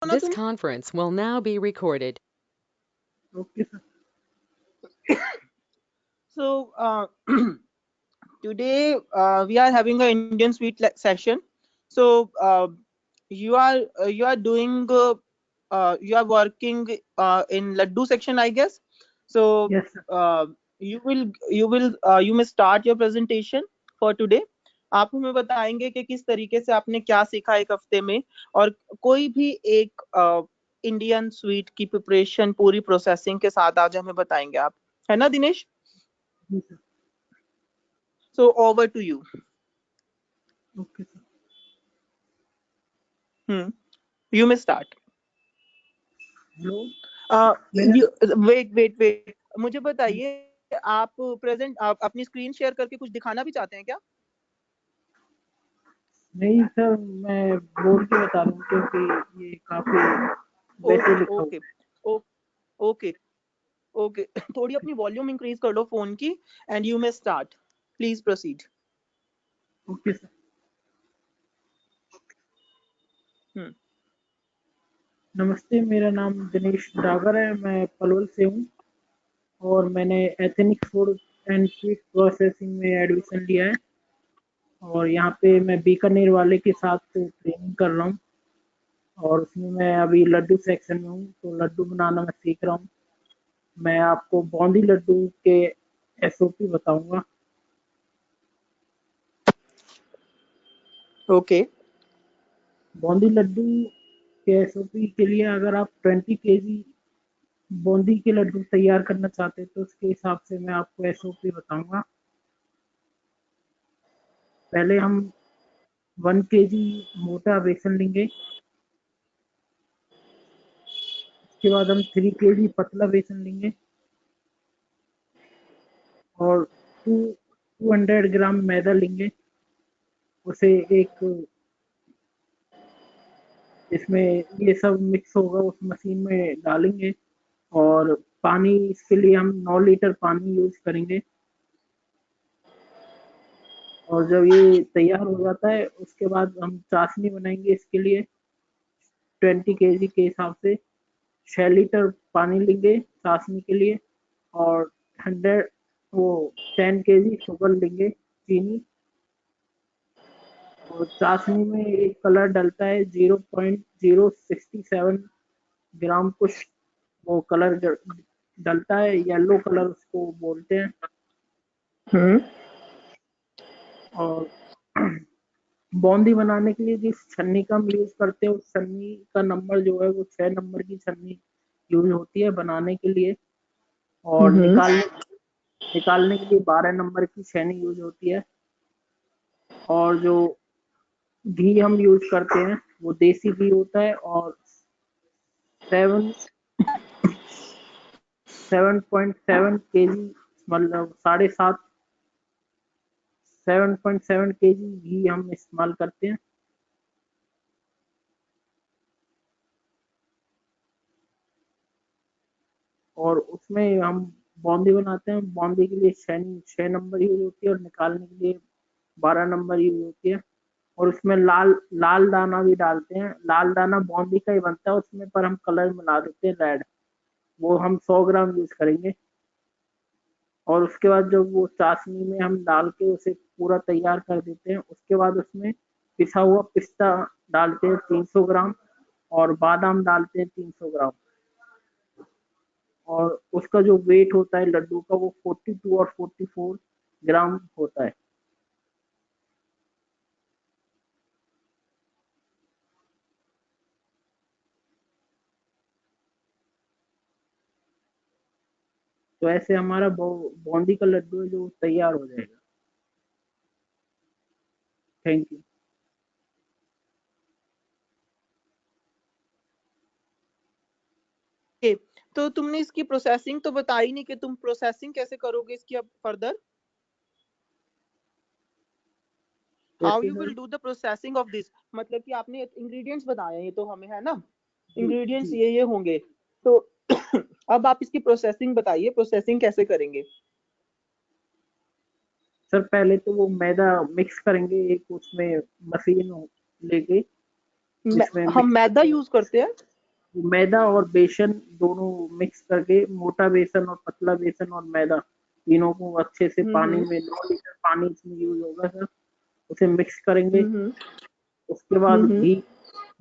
ना This तुम? conference will now be recorded. Okay sir. So today we are having an Indian sweet session. So you are doing you are working in laddu section, I guess. So yes sir. you may start your presentation for today. आप हमें बताएंगे कि किस तरीके से आपने क्या सीखा एक हफ्ते में, और कोई भी एक इंडियन स्वीट की प्रिपरेशन पूरी प्रोसेसिंग के साथ आज हमें बताएंगे आप, है ना दिनेश? जी sir. So over to you. Okay sir. You may start. Hello. Wait. मुझे बताइए, आप प्रेजेंट आप अपनी स्क्रीन शेयर करके कुछ दिखाना भी चाहते हैं क्या? नहीं सर, मैं बोल के बता रहा हूँ क्योंकि ये काफी वैसे लिखा हुआ ओके ओके ओके थोड़ी अपनी वॉल्यूम इंक्रीज कर लो फोन की, and you may start, please proceed. Okay sir. नमस्ते, मेरा नाम दिनेश डागर है, मैं पलवल से हूँ और मैंने ethnic food and sweet processing में एडमिशन लिया है और यहाँ पे मैं बीकानेर वाले के साथ ट्रेनिंग कर रहा हूँ और उसमें मैं अभी लड्डू सेक्शन में हूँ, तो लड्डू बनाना मैं सीख रहा हूँ। मैं आपको बूंदी लड्डू के एसओपी बताऊंगा। ओके बूंदी लड्डू के एसओपी के लिए अगर आप 20 केजी बूंदी के लड्डू तैयार करना चाहते हैं तो उसके हिसाब से मैं आपको एसओपी बताऊंगा। पहले हम 1 केजी मोटा बेसन लेंगे, उसके बाद हम 3 केजी पतला बेसन लेंगे और 200 ग्राम मैदा लेंगे। उसे एक इसमें ये सब मिक्स होगा उस मशीन में डालेंगे और पानी, इसके लिए हम 9 लीटर पानी यूज करेंगे और जब ये तैयार हो जाता है उसके बाद हम चाशनी बनाएंगे। इसके लिए 20 केजी के हिसाब से 6 लीटर पानी लेंगे चाशनी के लिए और 10 केजी शुगर लेंगे, चीनी। और चाशनी में एक कलर डलता है 0.067 ग्राम कुछ, वो कलर डलता है, येलो कलर उसको बोलते हैं। और बूंदी बनाने के लिए जिस छन्नी का हम यूज करते हैं उस छन्नी का नंबर जो है वो 6 नंबर की छन्नी यूज होती है बनाने के लिए और निकालने के लिए 12 नंबर की छेनी यूज होती है। और जो घी हम यूज करते हैं वो देसी घी होता है और 7.7 केजी, मतलब 7.7 केजी घी हम इस्तेमाल करते हैं। और उसमें हम बूंदी बनाते हैं। बूंदी के लिए 6 नंबर यूज होती है और निकालने के लिए 12 नंबर यूज होती है। और उसमें लाल दाना भी डालते हैं। लाल दाना बूंदी का ही बनता है उसमें, पर हम कलर मिला देते हैं रेड, वो हम 100 ग्राम यूज करेंगे। और उसके बाद जब वो चाशनी में हम डाल के उसे पूरा तैयार कर देते हैं, उसके बाद उसमें पिसा हुआ पिस्ता डालते हैं 300 ग्राम और बादाम डालते हैं 300 ग्राम। और उसका जो वेट होता है लड्डू का वो 42 और 44 ग्राम होता है। तो ऐसे हमारा बूंदी का लड्डू है जो तैयार हो जाएगा। Thank you. तो तुमने इसकी प्रोसेसिंग तो बताई नहीं कि तुम प्रोसेसिंग कैसे करोगे इसकी अब further, how you will do the processing of this. मतलब कि आपने इंग्रेडिएंट्स बताए हैं, ये तो हमें है ना, इंग्रेडिएंट्स ये होंगे, तो अब आप इसकी प्रोसेसिंग बताइए, प्रोसेसिंग कैसे करेंगे? सर पहले तो वो मैदा मिक्स करेंगे एक उसमें मशीन लेके, जिसमें हम मैदा यूज करते हैं। मैदा और बेसन दोनों मिक्स करके, मोटा बेसन और पतला बेसन और मैदा तीनों को अच्छे से पानी में 9 लीटर पानी इसमें यूज होगा सर, उसे मिक्स करेंगे। उसके बाद घी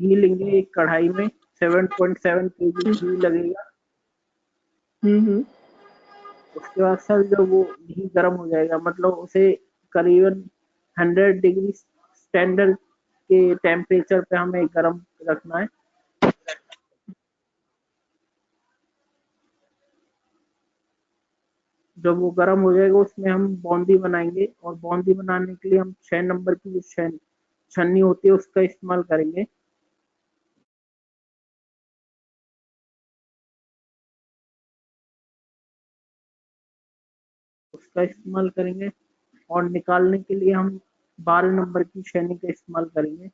घी लेंगे एक कढ़ाई में, 7.7 kg घी लगेगा। उसके बाद सर जब वो घी गर्म हो जाएगा, मतलब उसे करीबन 100 डिग्री स्टैंडर्ड के टेम्परेचर पे हमें गर्म रखना है। जब वो गर्म हो जाएगा उसमें हम बूंदी बनाएंगे, और बूंदी बनाने के लिए हम 6 नंबर की जो छन्नी होती है उसका इस्तेमाल करेंगे। उसका इस्तेमाल करेंगे और निकालने के लिए हम 12 नंबर की छेनी का इस्तेमाल करेंगे।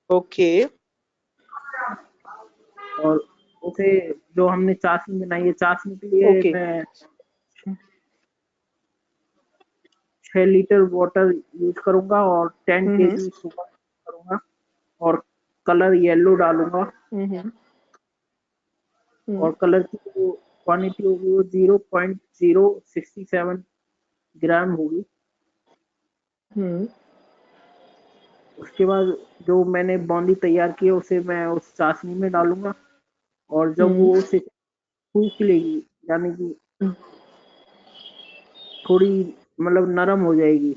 ओके। और उसे जो हमने चाशनी बनाई है, चाशनी के लिए ओके। मैं 6 लीटर वाटर यूज करूंगा और 10 kg शुगर करूंगा, और कलर येलो डालूंगा। और कलर की जो क्वांटिटी होगी वो 0.067 ग्राम होगी। उसके बाद जो मैंने बूंदी तैयार की है उसे मैं उस चाशनी में डालूंगा, और जब वो उसे सूख लेगी, यानी कि थोड़ी मतलब नरम हो जाएगी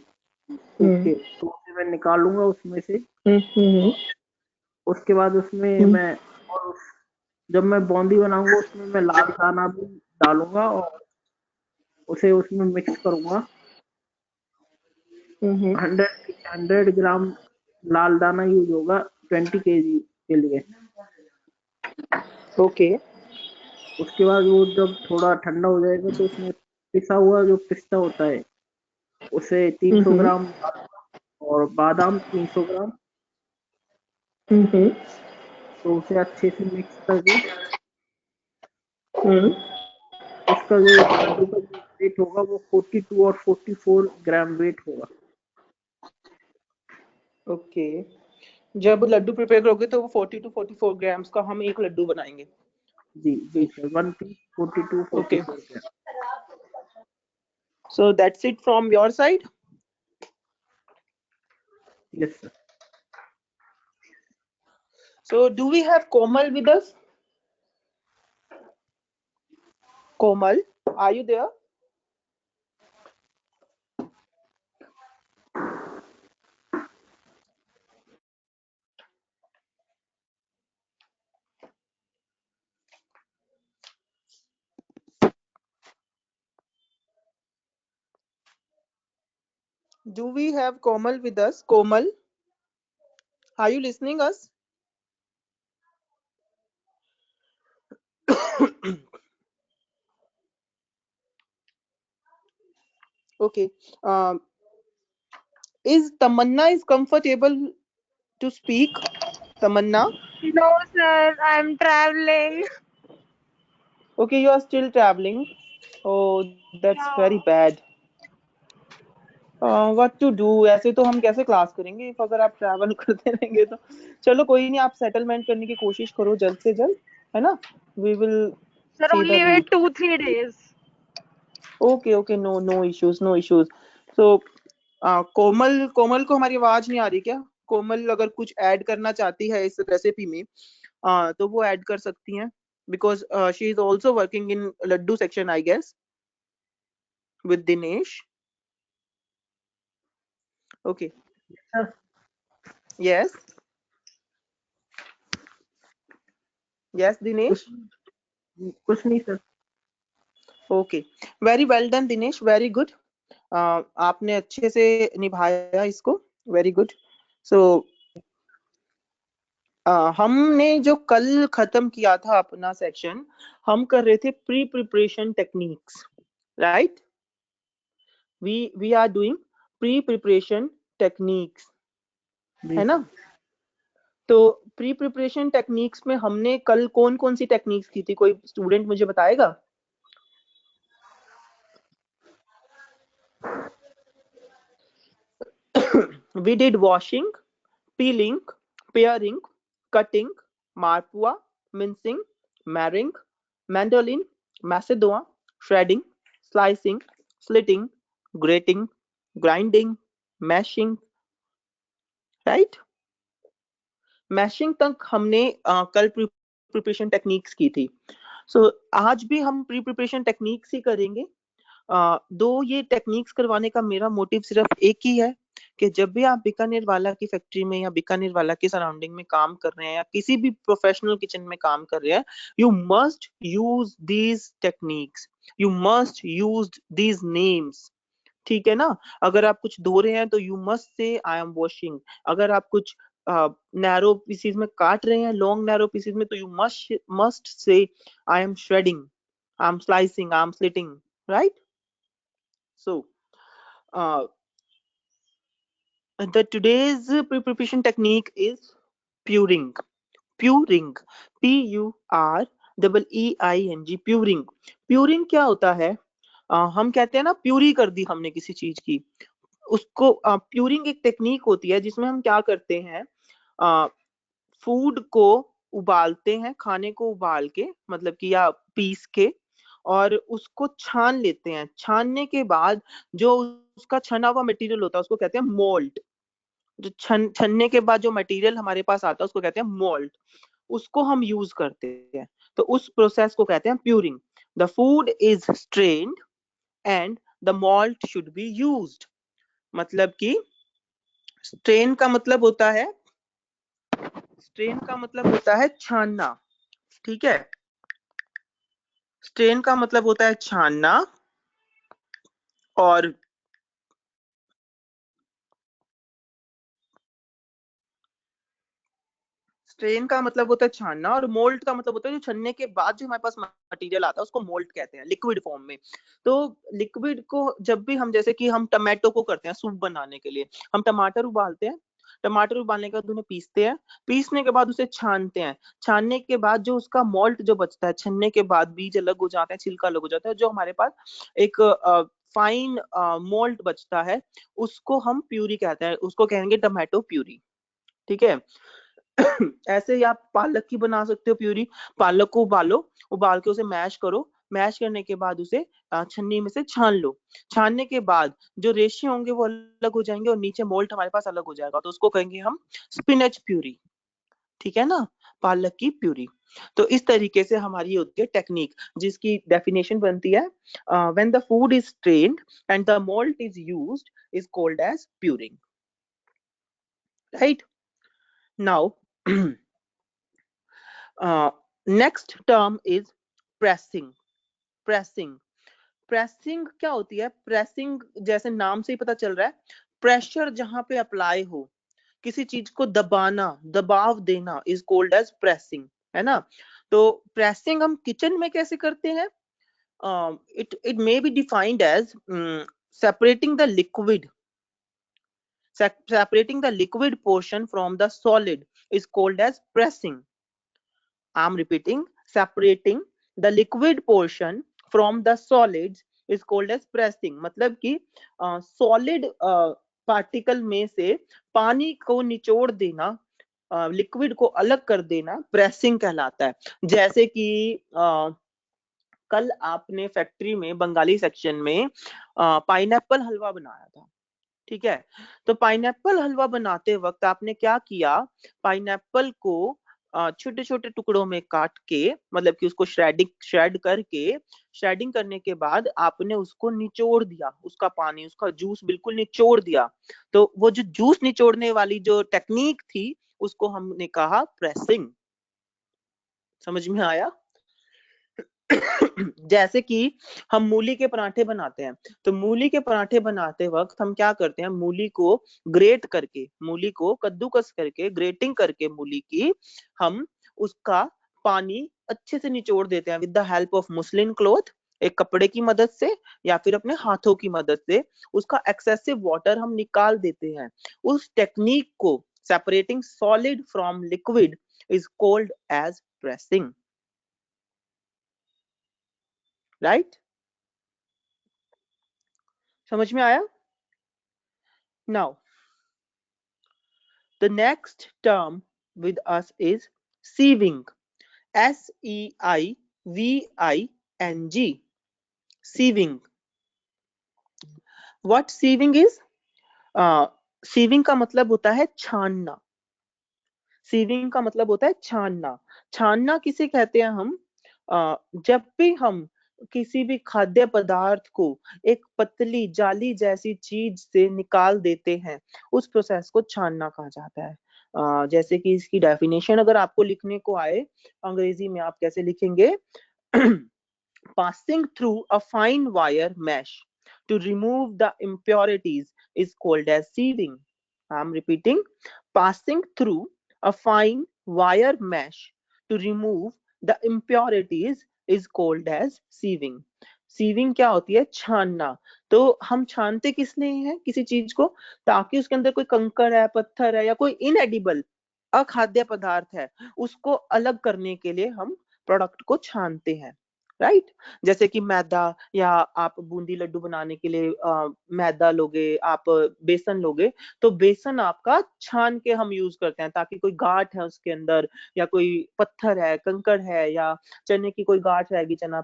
सूख के, तो उसे मैं निकालूंगा उसमें से। उसके बाद उसमें मैं, और जब मैं बूंदी बनाऊंगा उसमें मैं लाल दाना भी डालूंगा और उसे उसमें मिक्स करूंगा। 100 ग्राम लाल दाना यूज होगा 20 kg के लिए। ओके। उसके बाद वो जब थोड़ा ठंडा हो जाएगा तो उसमें पिसा हुआ जो पिस्ता होता है उसे 300 ग्राम डालूंगा, और बादाम 300 ग्राम। तो उसे अच्छे से मिक्स करके उसका जो लड्डू का जो वेट होगा वो 42 और 44 ग्राम वेट होगा। ओके। जब लड्डू प्रिपेयर करोगे तो वो 40 to 44 ग्राम्स का हम एक लड्डू बनाएंगे। जी जी सर, 1 पीस 42 Okay. 44 ग्राम। So that's it from your side. Yes sir. So do we have Komal with us? Komal, are you there? Do we have Komal with us? Komal, are you listening us? Okay. Is Tamanna is comfortable to speak? Tamanna? No, sir, I'm traveling. Okay, you are still traveling. Oh, that's Yeah. very bad. What to do? ऐसे तो हम कैसे class करेंगे if अगर आप travel करते रहेंगे तो। चलो कोई नहीं, आप सेटलमेंट करने की कोशिश करो जल्द से जल्द, है ना? We will Sir, see the only wait route. 2-3 days. Okay, no issues, no issues. So कोमल को हमारी आवाज नहीं आ रही क्या? कोमल अगर कुछ ऐड करना चाहती है इस रेसिपी में, तो वो ऐड कर सकती हैं, because she is also working in laddu section, I guess, with Dinesh. Okay. Yes. Yes, Dinesh. कुछ नहीं sir. Okay. Very well done, Dinesh. Very good. आपने अच्छे से निभाया इसको. Very good. So हमने जो कल खत्म किया था अपना सेक्शन, हम कर रहे थे pre preparation techniques, right? We are doing pre preparation techniques, है ना? तो प्री प्रिपरेशन टेक्निक्स में हमने कल कौन कौन सी टेक्निक्स की थी? कोई स्टूडेंट मुझे बताएगा? We did washing, peeling, paring, cutting, marpua, mincing, marring, mandolin, macedoa, shredding, slicing, slitting, grating, grinding, mashing, right? Mashing तक हमने कल प्रिपरेशन टेक्निक्स की थी. सो आज भी हम प्री प्रिपरेशन टेक्निक्स ही करेंगे. दो ये टेक्निक्स करवाने का मेरा मोटिव सिर्फ एक ही है कि जब भी आप बीकानेर वाला की फैक्ट्री में या बीकानेर वाला के सराउंडिंग में काम कर रहे हैं या किसी भी प्रोफेशनल किचन में काम कर रहे हैं, you must use these techniques, you must use these names. ठीक है ना? अगर आप कुछ धो रहे हैं तो you must say I am washing. अगर आप कुछ नैरो पीसेस में काट रहे हैं, लॉन्ग नैरो पीसेस में, तो you must say I am shredding, I am slicing, I am slitting, right? So the today's preparation technique is puring. Puring, P-U-R-E-E-I-N-G, puring. Puring क्या होता है? हम कहते हैं ना प्यूरी कर दी हमने किसी चीज की, उसको प्यूरिंग एक टेक्निक होती है जिसमें हम क्या करते हैं, फूड को उबालते हैं, खाने को उबाल के मतलब कि या पीस के, और उसको छान लेते हैं. छानने के बाद जो उसका छना हुआ मटेरियल होता है उसको कहते हैं मोल्ट. जो छनने के बाद जो मटेरियल हमारे पास आता है उसको कहते हैं मोल्ट. उसको हम यूज करते हैं, तो उस प्रोसेस को कहते हैं pureeing. The food is strained and the malt should be used. मतलब कि स्ट्रेन का मतलब होता है, स्ट्रेन का मतलब होता है छानना. ठीक है? स्ट्रेन का मतलब होता है छानना, और स्ट्रेन का मतलब होता है छानना, और मोल्ट का मतलब होता है जो छनने के बाद जो हमारे पास मटेरियल आता है उसको मोल्ट कहते हैं, लिक्विड फॉर्म में. तो लिक्विड को जब भी हम, जैसे कि हम टमाटो को करते हैं सूप बनाने के लिए, हम टमाटर उबालते हैं, टमाटर उबालने के बाद उन्हें पीसते हैं, पीसने के बाद उसे छानते हैं, छानने के बाद जो उसका मोल्ट जो बचता है, छनने के बाद बीज अलग हो जाते हैं, छिलका अलग हो जाता है, जो हमारे पास एक फाइन मोल्ट बचता है, उसको हम प्यूरी कहते हैं, उसको कहेंगे टमाटो प्यूरी. ठीक है? ऐसे ही आप पालक की बना सकते हो प्यूरी. पालक को उबालो, उबाल के उसे मैश करो, मैश करने के बाद उसे छन्नी में से छान लो. छानने के बाद जो रेशे होंगे वो अलग हो जाएंगे और नीचे मोल्ट हमारे पास अलग हो जाएगा, तो उसको कहेंगे हम स्पिनच प्यूरी. ठीक है ना? पालक की प्यूरी. तो इस तरीके से हमारी होती है टेक्निक, जिसकी डेफिनेशन बनती है when the food is strained and the malt is used is called as pureeing. Right? Now next term is pressing. Pressing, pressing क्या होती है? प्रेसिंग जैसे नाम से ही पता चल रहा है, प्रेशर जहां पे अप्लाई हो, किसी चीज को दबाना, दबाव देना, इज कॉल्ड एज प्रेसिंग. है ना? तो प्रेसिंग हम किचन में कैसे करते हैं? It may be defined as separating the liquid, separating the liquid portion from the solid is called as pressing. I'm repeating, separating the liquid portion from the solids is called as pressing. मतलब कि solid particle में से पानी को निचोड़ देना, liquid को अलग कर देना, प्रेसिंग कहलाता है. जैसे कि कल आपने फैक्ट्री में बंगाली सेक्शन में पाइनएप्पल हलवा बनाया था. ठीक है? तो पाइनएप्पल हलवा बनाते वक्त आपने क्या किया? पाइनएप्पल को छोटे छोटे टुकड़ों में काट के, मतलब कि उसको श्रेड करके, श्रेडिंग करने के बाद आपने उसको निचोड़ दिया, उसका पानी, उसका जूस बिल्कुल निचोड़ दिया. तो वो जो जूस निचोड़ने वाली जो टेक्निक थी उसको हमने कहा प्रेसिंग. समझ में आया? जैसे कि हम मूली के पराठे बनाते हैं, तो मूली के पराठे बनाते वक्त हम क्या करते हैं? मूली को ग्रेट करके, मूली को कद्दूकस करके, ग्रेटिंग करके मूली की, हम उसका पानी अच्छे से निचोड़ देते हैं with the help of muslin cloth, एक कपड़े की मदद से या फिर अपने हाथों की मदद से उसका एक्सेसिव वाटर हम निकाल देते हैं. उस टेक्निक को, separating solid from liquid, is called as pressing. Right? समझ में आया? Now The next term with us is sieving. SEIVING. Sieving. What sieving is? sieving का मतलब होता है छानना. सीविंग का मतलब होता है छानना. छानना किसे कहते हैं हम? जब भी हम किसी भी खाद्य पदार्थ को एक पतली जाली जैसी चीज से निकाल देते हैं, उस प्रोसेस को छानना कहा जाता है. जैसे कि इसकी डेफिनेशन अगर आपको लिखने को आए अंग्रेजी में, आप कैसे लिखेंगे? passing through a fine wire mesh to remove the impurities is called as sieving. I'm repeating, passing through a fine wire mesh to remove the impurities is called as sieving. Sieving क्या होती है? छानना. तो हम छानते किस लिए हैं किसी चीज को? ताकि उसके अंदर कोई कंकड़ है, पत्थर है या कोई इनएडिबल अखाद्य पदार्थ है, उसको अलग करने के लिए हम प्रोडक्ट को छानते हैं. राइट? जैसे कि मैदा, या आप बूंदी लड्डू बनाने के लिए मैदा लोगे, आप बेसन लोगे, तो बेसन आपका छान के हम यूज करते हैं ताकि कोई गांठ है उसके अंदर, या कोई पत्थर है, कंकड़ है, या चने की कोई गांठ रहेगी चना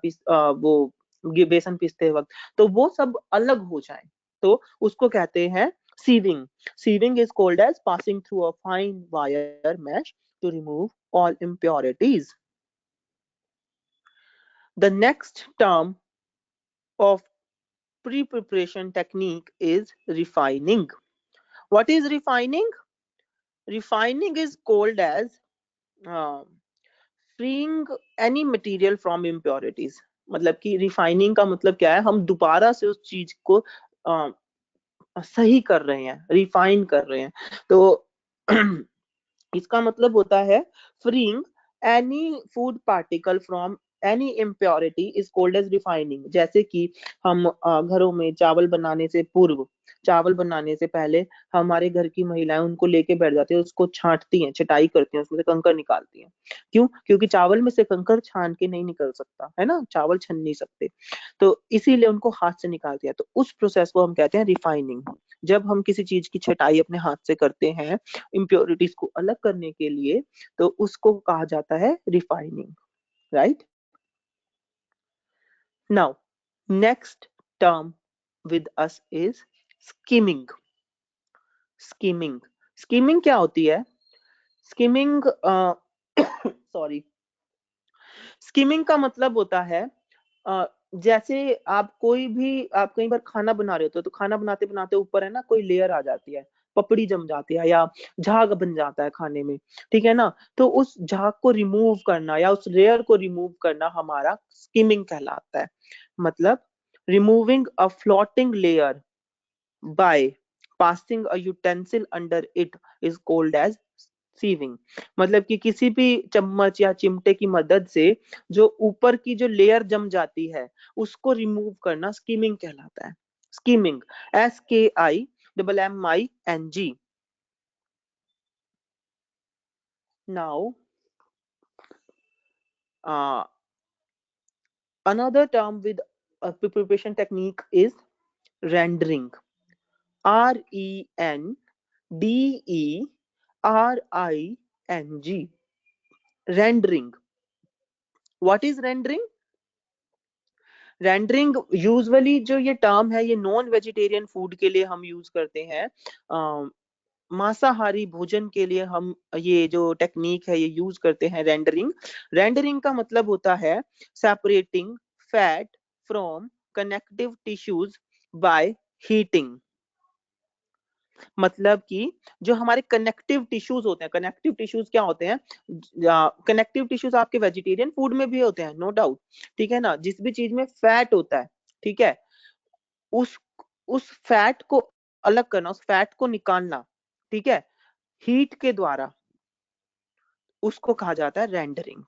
वो बेसन पीसते वक्त, तो वो सब अलग हो जाए. तो उसको कहते हैं sieving. Sieving is called as passing through a fine wire mesh to remove all impurities. The next term of pre-preparation technique is refining. What is refining? Refining is called as freeing any material from impurities. मतलब कि refining का मतलब क्या है? हम दोबारा से उस चीज को सही कर रहे हैं, रिफाइन कर रहे हैं. तो इसका मतलब होता है freeing any food particle from any impurity is called as refining. जैसे कि हम घरों में चावल बनाने से पूर्व, चावल बनाने से पहले हमारे घर की महिलाएं उनको लेके बैठ जाती है, उसको छांटती हैं, छटाई करती हैं, उसमें से कंकड़ निकालती हैं. क्यों? क्योंकि चावल में से कंकड़ छान के नहीं निकल सकता है ना, चावल छन नहीं सकते, तो इसीलिए उनको हाथ से निकालती है. तो उस प्रोसेस को हम कहते हैं रिफाइनिंग. जब हम किसी चीज की छटाई अपने हाथ से करते हैं इम्प्योरिटीज को अलग करने के लिए, तो उसको कहा जाता है refining. Right? Now next term with us is skimming. Skimming. Skimming क्या होती है? स्किमिंग सॉरी स्किमिंग का मतलब होता है जैसे आप कई बार खाना बना रहे होते हो, तो खाना बनाते बनाते ऊपर है ना कोई लेयर आ जाती है, पपड़ी जम जाती है, या झाग बन जाता है खाने में, ठीक है ना? तो उस झाग को रिमूव करना या उस लेयर को रिमूव करना हमारा स्किमिंग कहलाता है. मतलब removing a floating layer by passing a utensil under it is called as sieving. मतलब कि किसी भी चम्मच या चिमटे की मदद से जो ऊपर की जो लेयर जम जाती है, उसको रिमूव करना स्कीमिंग कहलाता है. Skimming. SKIMMING. Now another term with preparation technique is rendering. RENDERING. Rendering. What is rendering? Rendering usually जो ये टर्म है, ये नॉन वेजिटेरियन फूड के लिए हम यूज करते हैं. मांसाहारी भोजन के लिए हम ये जो टेक्निक है ये यूज करते हैं, रेंडरिंग. रेंडरिंग का मतलब होता है separating fat from connective tissues by heating. मतलब कि जो हमारे कनेक्टिव टिश्यूज होते हैं, कनेक्टिव टिश्यूज क्या होते हैं? कनेक्टिव टिश्यूज आपके वेजिटेरियन फूड में भी होते हैं, नो डाउट, ठीक है ना? जिस भी चीज में फैट होता है, ठीक है, उस उस फैट को अलग करना, उस फैट को निकालना, ठीक है, हीट के द्वारा, उसको कहा जाता है rendering.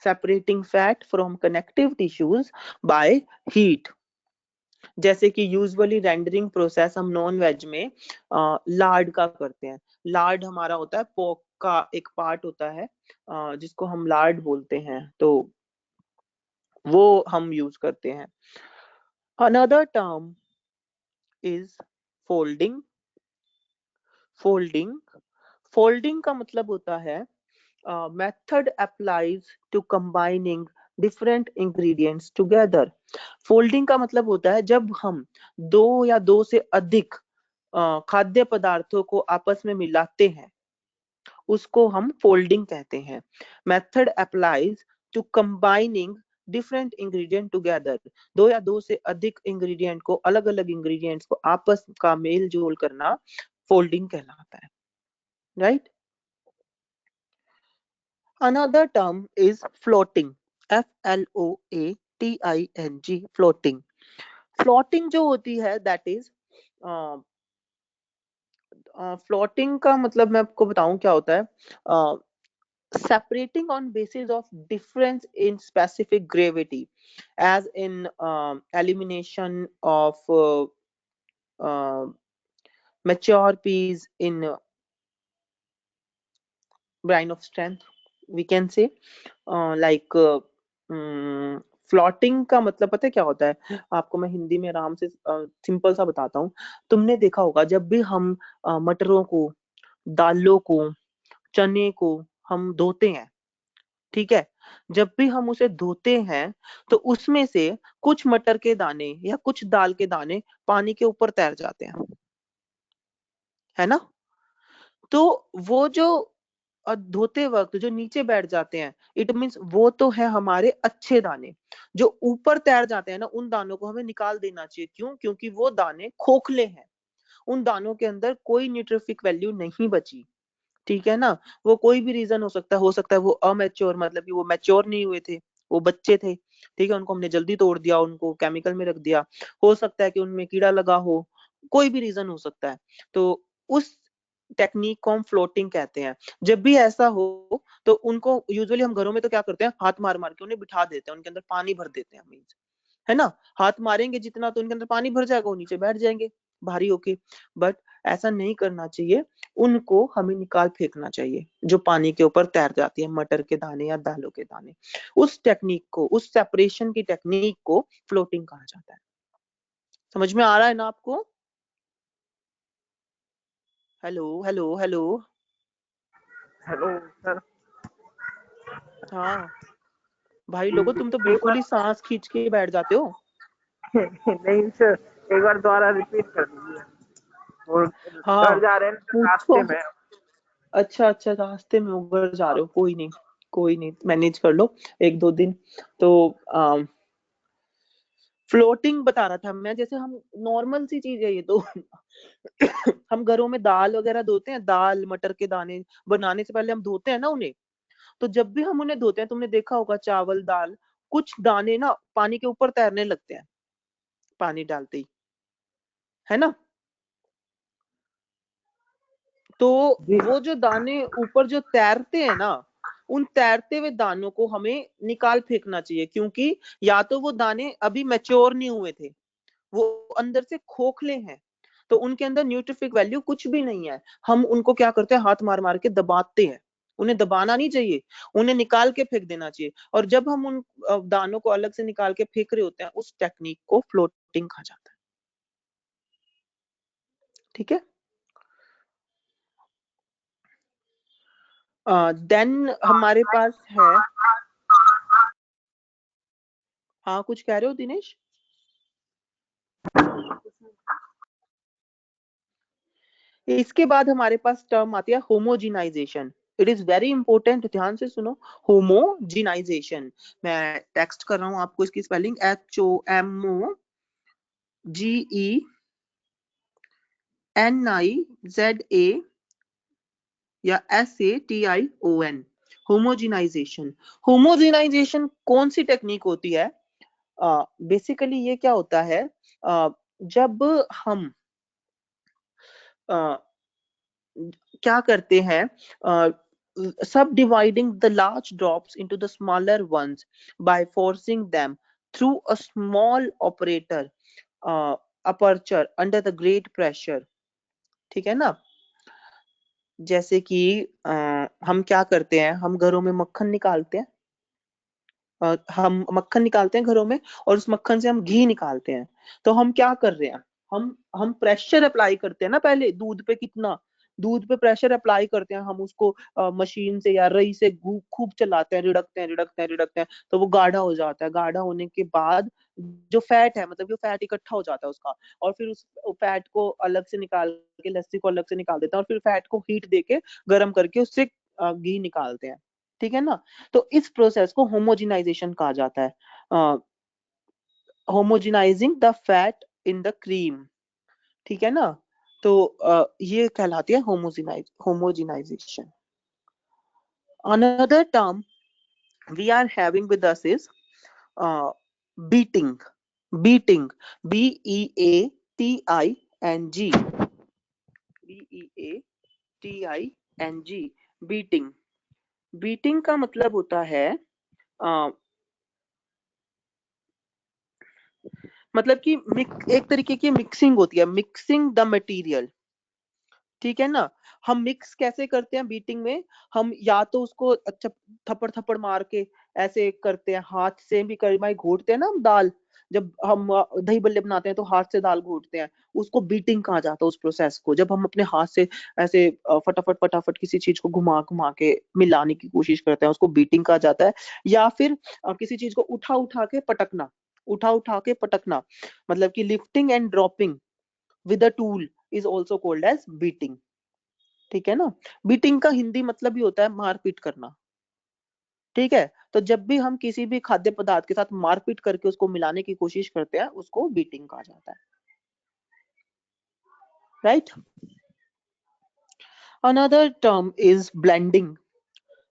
Separating fat from connective tissues by heat. जैसे कि यूजुअली रेंडरिंग प्रोसेस हम नॉन वेज में लार्ड का करते हैं. लार्ड हमारा होता है पोर्क का एक पार्ट होता है, जिसको हम लार्ड बोलते हैं, तो वो हम यूज करते हैं. Another term is folding. Folding, folding का मतलब होता है method applies to combining different ingredients together. Folding का मतलब होता है जब हम दो या दो से अधिक खाद्य पदार्थों को आपस में मिलाते हैं, उसको हम फोल्डिंग कहते हैं। Method applies to combining different ingredient together, दो या दो से अधिक इंग्रेडिएंट को, अलग अलग इंग्रेडिएंट्स को आपस का मेल जोल करना फोल्डिंग कहलाता है, right. Another term is floating. FLOATING, floating. Floating जो होती है that is floating का मतलब मैं आपको बताऊं क्या होता है। Separating on basis of difference in specific gravity, as in elimination of mature peas in brine of strength, we can say. Like floating का मतलब पता है क्या होता है आपको? मैं हिंदी में आराम से सिंपल सा बताता हूँ। तुमने देखा होगा जब भी हम मटरों को, दालों को, चने को हम धोते हैं, ठीक है, जब भी हम उसे धोते हैं तो उसमें से कुछ मटर के दाने या कुछ दाल के दाने पानी के ऊपर तैर जाते हैं, है ना। तो वो जो धोते वक्त जो नीचे बैठ जाते हैं, इट मीन्स वो तो है हमारे अच्छे दाने। जो ऊपर तैर जाते हैं ना, उन दानों को हमें निकाल देना चाहिए। क्यों? क्योंकि वो दाने खोखले हैं, उन दानों के अंदर कोई न्यूट्रिफिक वैल्यू नहीं बची, ठीक है ना। वो कोई भी रीजन हो सकता है वो अमेच्योर, मतलब कि वो मैच्योर नहीं हुए थे, वो बच्चे थे, ठीक है, उनको हमने जल्दी तोड़ दिया, उनको केमिकल में रख दिया, हो सकता है कि उनमें कीड़ा लगा हो, कोई भी रीजन हो सकता है। तो उस टेक्निक को हम फ्लोटिंग कहते हैं। जब भी ऐसा हो तो उनको यूजुअली हम घरों में तो क्या करते हैं, हाथ मार मार के उन्हें बिठा देते हैं, उनके अंदर पानी भर देते हैं, मीन्स, है ना। हाथ मारेंगे जितना तो उनके अंदर पानी भर जाएगा, वो नीचे बैठ जाएंगे भारी होके। बट ऐसा नहीं करना चाहिए, उनको हमें निकाल फेंकना चाहिए जो पानी के ऊपर तैर जाती है, मटर के दाने या दालों के दाने। उस टेक्निक को, उस सेपरेशन की टेक्निक को फ्लोटिंग कहा जाता है। समझ में आ रहा है ना आपको? Hello hello hello. Hello sir. हाँ भाई लोगों, तुम तो एक बिल्कुल बार ही सांस खींच के बैठ जाते हो। नहीं सर, एक बार दोबारा रिपीट कर दीजिए। और हाँ घर जा रहे हैं पूछो। रास्ते में। अच्छा अच्छा, रास्ते में उबर जा रहे हो, कोई नहीं, कोई नहीं, मैनेज कर लो एक दो दिन। तो फ्लोटिंग बता रहा था मैं, जैसे हम नॉर्मल सी चीज है ये तो। हम घरों में दाल वगैरह धोते हैं, दाल मटर के दाने बनाने से पहले हम धोते हैं ना उन्हें। तो जब भी हम उन्हें धोते हैं, तुमने देखा होगा चावल दाल, कुछ दाने ना पानी के ऊपर तैरने लगते हैं पानी डालते ही, है ना। तो जी वो जो दाने ऊपर जो तैरते हैं ना, उन तैरते हुए दानों को हमें निकाल फेंकना चाहिए, क्योंकि या तो वो दाने अभी मैच्योर नहीं हुए थे, वो अंदर से खोखले हैं, तो उनके अंदर न्यूट्रिफिक वैल्यू कुछ भी नहीं है। हम उनको क्या करते हैं, हाथ मार मार के दबाते हैं। उन्हें दबाना नहीं चाहिए, उन्हें निकाल के फेंक देना चाहिए। और जब हम उन दानों को अलग से निकाल के फेंक रहे होते हैं, उस टेक्निक को फ्लोटिंग कहा जाता है, ठीक है। देन हमारे पास है, हाँ कुछ कह रहे हो दिनेश? इसके बाद हमारे पास टर्म आती है homogenisation. It is very important, ध्यान से सुनो। होमोजिनाइजेशन, मैं टेक्स्ट कर रहा हूं आपको इसकी स्पेलिंग, HOMOGENIZA या SATION। होमोजिनाइजेशन, होमोजिनाइजेशन कौन सी टेक्निक होती है? बेसिकली ये क्या होता है, जब हम क्या करते हैं, subdividing the large drops into the smaller ones by forcing them through a small operator aperture under the great pressure, ठीक है ना। जैसे कि हम क्या करते हैं, हम घरों में मक्खन निकालते हैं, हम मक्खन निकालते हैं घरों में, और उस मक्खन से हम घी निकालते हैं। तो हम क्या कर रहे हैं, हम प्रेशर अप्लाई करते हैं ना पहले दूध पे, कितना दूध पे प्रेशर अप्लाई करते हैं हम उसको मशीन से या रई से खूब चलाते हैं, रिड़कते हैं, तो वो गाढ़ा हो जाता है। गाढ़ा होने के बाद जो फैट है, मतलब जो फैट इकट्ठा हो जाता है उसका, और फिर उस फैट को अलग से निकाल के, लस्सी को अलग से निकाल देते हैं, और फिर फैट को हीट देके गर्म करके उससे घी निकालते हैं। ठीक है ना। तो इस प्रोसेस को होमोजिनाइजेशन कहा जाता है, homogenizing the fat in the cream. ठीक है ना। तो ये कहलाती है homogenization. Another term we are having with us is beating. Beating, B-E-A-T-I-N-G, B-E-A-T-I-N-G, beating। Beating का मतलब होता है मतलब कि एक तरीके की मिक्सिंग होती है, मिक्सिंग द मटेरियल। ठीक है ना। हम मिक्स कैसे करते हैं बीटिंग में? हम या तो उसको अच्छा थप्पड़ थप्पड़ मार के ऐसे करते हैं, हाथ से भी कई बार घोटते हैं ना हम दाल, जब हम दही बल्ले बनाते हैं तो हाथ से दाल घोटते हैं, उसको बीटिंग कहा जाता है उस प्रोसेस को। जब हम अपने हाथ से ऐसे फटाफट फटाफट किसी चीज को घुमा घुमा के मिलाने की कोशिश करते हैं, उसको बीटिंग कहा जाता है। या फिर किसी चीज को उठा उठा के पटकना, उठा उठा के पटकना, मतलब कि lifting and dropping with a tool is also called as beating. ठीक है ना। बीटिंग का हिंदी मतलब भी होता है मारपीट करना। ठीक है। तो जब भी हम किसी भी खाद्य पदार्थ के साथ मारपीट करके उसको मिलाने की कोशिश करते हैं, उसको बीटिंग कहा जाता है। Right. Another term is blending.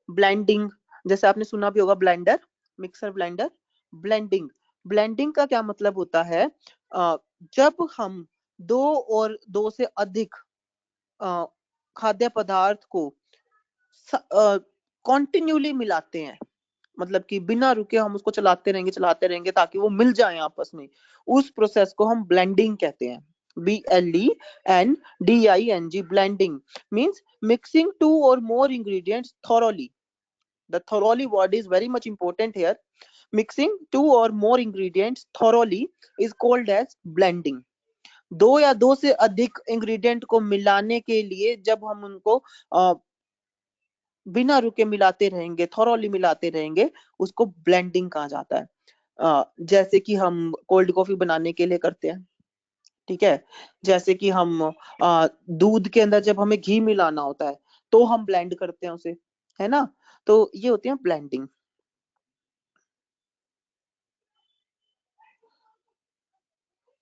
Blending, जैसे आपने सुना भी होगा blender, mixer blender. Blending, blending का क्या मतलब होता है? जब हम दो से अधिक खाद्य पदार्थ को कॉन्टिन्यूली मिलाते हैं, मतलब कि बिना रुके हम उसको चलाते रहेंगे ताकि वो मिल जाए आपस में, उस प्रोसेस को हम ब्लेंडिंग कहते हैं। BLENDING, blending means mixing two or more ingredients thoroughly. The thoroughly word is very much important here. Mixing two or more ingredients thoroughly is called as blending. दो या दो से अधिक इंग्रेडिएंट को मिलाने के लिए जब हम उनको बिना रुके मिलाते रहेंगे, थॉरोली मिलाते रहेंगे, उसको ब्लेंडिंग कहा जाता है। जैसे कि हम कोल्ड कॉफी बनाने के लिए करते हैं। ठीक है। जैसे कि हम दूध के अंदर जब हमें घी मिलाना होता है तो हम ब्लेंड करते हैं उसे, है ना। तो ये होती है ब्लेंडिंग।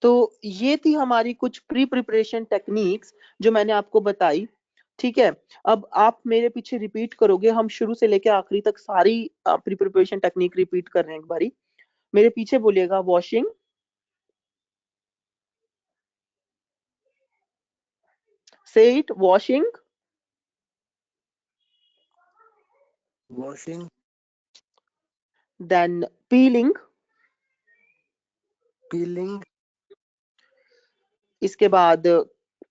तो ये थी हमारी कुछ प्री प्रिपरेशन टेक्निक्स जो मैंने आपको बताई। ठीक है। अब आप मेरे पीछे रिपीट करोगे, हम शुरू से लेकर आखिरी तक सारी प्री प्रिपरेशन टेक्निक रिपीट कर रहे हैं एक बारी। मेरे पीछे बोलिएगा washing, say it, washing, washing, then peeling, peeling, इसके बाद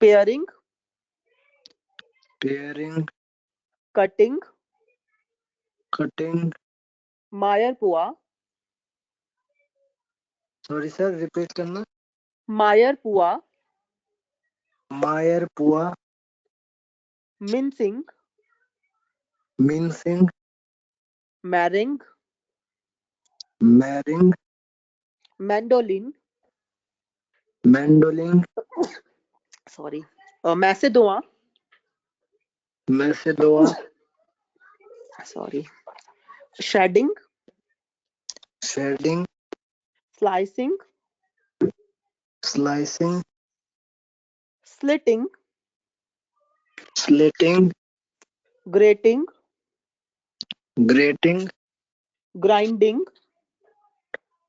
पेयरिंग, tearing, कटिंग, cutting. मायर पुआ, सॉरी सर, रिपीट करना। मायर पुआ, मायर पुआ, mincing, mincing, marring, marring, mandolin, mandolin, sorry, macedoine, macedoine, sorry, shredding, shredding, slicing, slicing, slitting, slitting, grating, grating, grinding,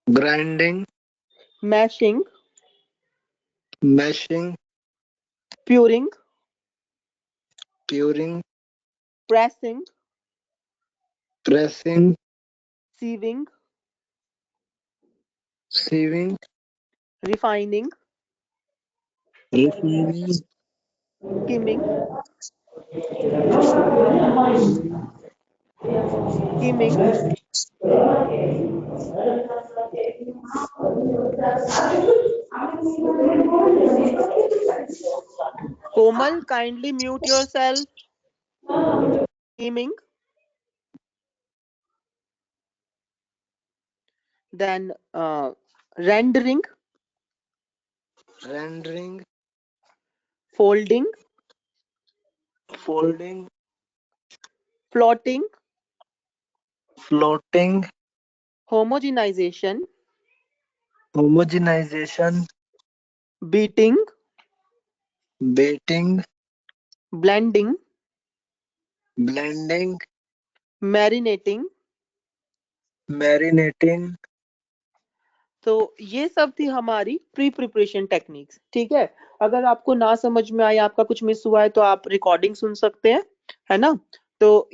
grinding, mashing, mashing, pureeing, pureeing, pressing, pressing, sieving, sieving, refining, refining, skimming, skimming, Komal, kindly mute yourself. Steaming. Then rendering, Rendering, folding, folding, plotting, floating, homogenization, homogenization, beating, baiting, blending, blending, marinating. marinating. तो ये सब थी हमारी pre preparation techniques. ठीक है, अगर आपको ना समझ में आए, आपका कुछ मिस हुआ है, तो आप रिकॉर्डिंग सुन सकते हैं, है ना। तो